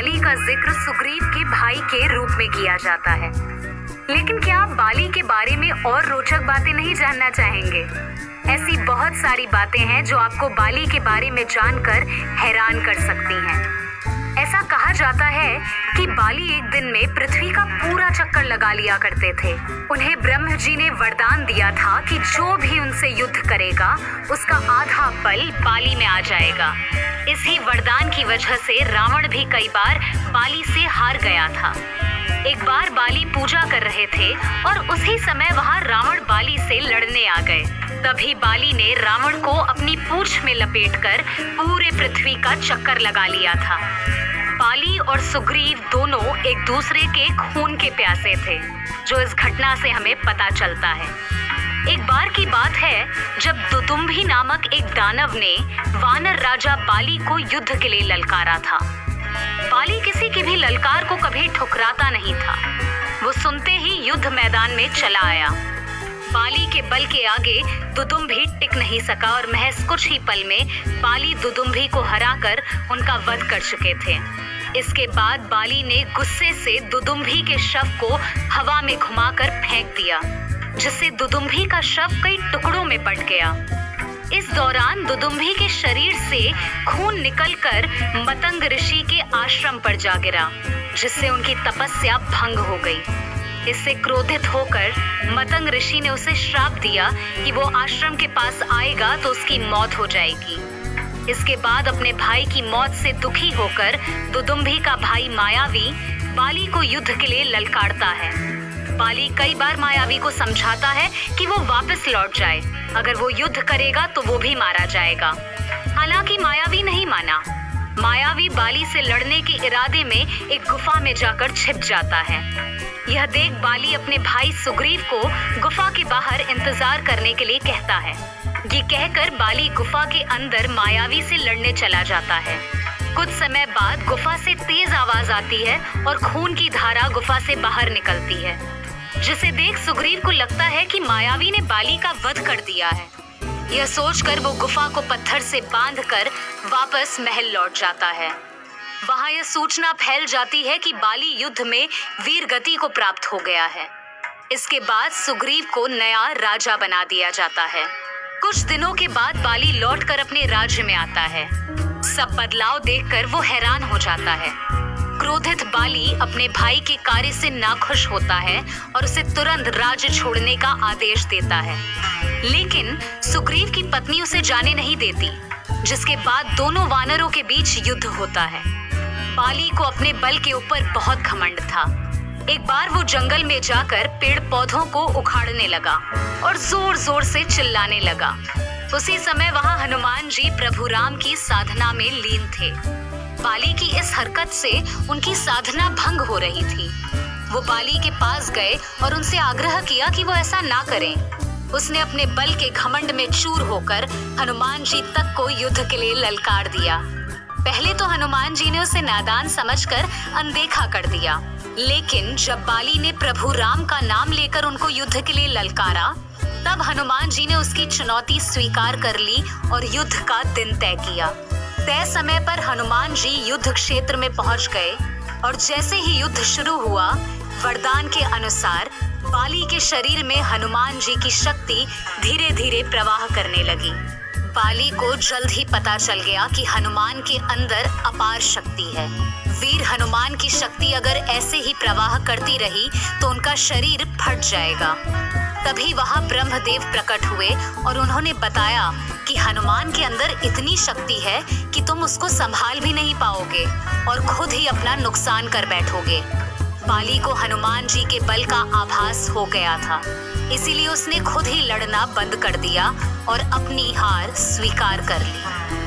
बाली का जिक्र सुग्रीव के भाई के रूप में किया जाता है। लेकिन क्या आप बाली के बारे में और रोचक बातें नहीं जानना चाहेंगे? ऐसी बहुत सारी बातें हैं जो आपको बाली के बारे में जानकर हैरान कर सकती हैं। ऐसा कहा जाता है कि बाली एक दिन में पृथ्वी का पूरा चक्कर लगा लिया करते थे। उन्हें ब्रह्म जी ने वरदान दिया था कि जो भी उनसे युद्ध करेगा उसका आधा बल बाली में आ जाएगा। इसी वरदान की वजह से रावण भी कई बार बाली से हार गया था। एक बार बाली पूजा कर रहे थे और उसी समय वहां रावण बाली से लड़ने आ गए। तभी बाली ने रावण को अपनी पूंछ में लपेटकर पूरे पृथ्वी का चक्कर लगा लिया था। बाली और सुग्रीव दोनों एक दूसरे के खून के प्यासे थे, जो इस घटना से हमें पता चलता है। एक बार की बात है जब दुदुम्भी नामक एक दानव ने वानर राजा बाली को युद्ध के लिए ललकारा था। बाली किसी की भी ललकार को कभी ठुकराता नहीं था। वो सुनते ही युद्ध मैदान में चला आया। बाली के बल के आगे दुदुम्भी टिक नहीं सका और महज कुछ ही पल में बाली दुदुम्भी को हराकर उनका वध कर चुके थे। इसके बाद बाली ने गुस्से से दुदुम्भी के शव को हवा में घुमाकर फेंक दिया, जिससे दुदुम्भी का शव कई टुकड़ों में बट गया। इस दौरान दुदुम्भी के शरीर से खून निकलकर मतंग ऋषि के आश्रम पर जा गिरा, जिससे उनकी तपस्या भंग हो गई। इससे क्रोधित होकर मतंग ऋषि ने उसे श्राप दिया कि वो आश्रम के पास आएगा तो उसकी मौत हो जाएगी। इसके बाद अपने भाई की मौत से दुखी होकर दुदुम्भी का भाई मायावी बाली को युद्ध के लिए ललकारता है। बाली कई बार मायावी को समझाता है कि वो वापस लौट जाए, अगर वो युद्ध करेगा तो वो भी मारा जाएगा। हालांकि मायावी नहीं माना। मायावी बाली से लड़ने के इरादे में एक गुफा में जाकर छिप जाता है। यह देख बाली अपने भाई सुग्रीव को गुफा के बाहर इंतजार करने के लिए कहता है। ये कहकर बाली गुफा के अंदर मायावी से लड़ने चला जाता है। कुछ समय बाद गुफा से तेज आवाज आती है और खून की धारा गुफा से बाहर निकलती है, जिसे देख सुग्रीव को लगता है कि मायावी ने बाली का वध कर दिया है। यह सोचकर वो गुफा को पत्थर से बांधकर वापस महल लौट जाता है। वहां यह सूचना फैल जाती है कि बाली युद्ध में वीर गति को प्राप्त हो गया है। इसके बाद सुग्रीव को नया राजा बना दिया जाता है। कुछ दिनों के बाद बाली लौटकर अपने राज्य में आता है। सब बदलाव देखकर वो हैरान हो जाता है। क्रोधित बाली अपने भाई के कार्य से नाखुश होता है और उसे तुरंत राज्य छोड़ने का आदेश देता है। लेकिन सुग्रीव की पत्नी उसे जाने नहीं देती, जिसके बाद दोनों वानरों के बीच युद्ध होता है। बाली को अपने बल के ऊपर बहुत घमंड था। एक बार वो जंगल में जाकर पेड़ पौधों को उखाड़ने लगा और जोर जोर से चिल्लाने लगा। उसी समय वहां हनुमान जी प्रभु राम की साधना में लीन थे। बाली की इस हरकत से उनकी साधना भंग हो रही थी। वो बाली के पास गए और उनसे आग्रह किया कि वो ऐसा ना करें। उसने अपने बल के घमंड में चूर होकर हनुमान जी तक को युद्ध के लिए ललकार दिया। पहले तो हनुमान जी ने उसे नादान समझकर अनदेखा कर दिया, लेकिन जब बाली ने प्रभु राम का नाम लेकर उनको युद्ध के लिए ललकारा, तब हनुमान जी ने उसकी चुनौती स्वीकार कर ली और युद्ध का दिन तय किया। तय समय पर हनुमान जी युद्ध क्षेत्र में पहुंच गए और जैसे ही युद्ध शुरू हुआ, वरदान के अनुसार बाली के शरीर में हनुमान जी की शक्ति धीरे धीरे प्रवाह करने लगी। बाली को जल्द ही पता चल गया कि हनुमान के अंदर अपार शक्ति है। वीर हनुमान की शक्ति अगर ऐसे ही प्रवाह करती रही तो उनका शरीर फट जाएगा। तभी वहां ब्रह्मदेव प्रकट हुए और उन्होंने बताया कि हनुमान के अंदर इतनी शक्ति है कि तुम उसको संभाल भी नहीं पाओगे और खुद ही अपना नुकसान कर बैठोगे। बाली को हनुमान जी के बल का आभास हो गया था, इसीलिए उसने खुद ही लड़ना बंद कर दिया और अपनी हार स्वीकार कर ली।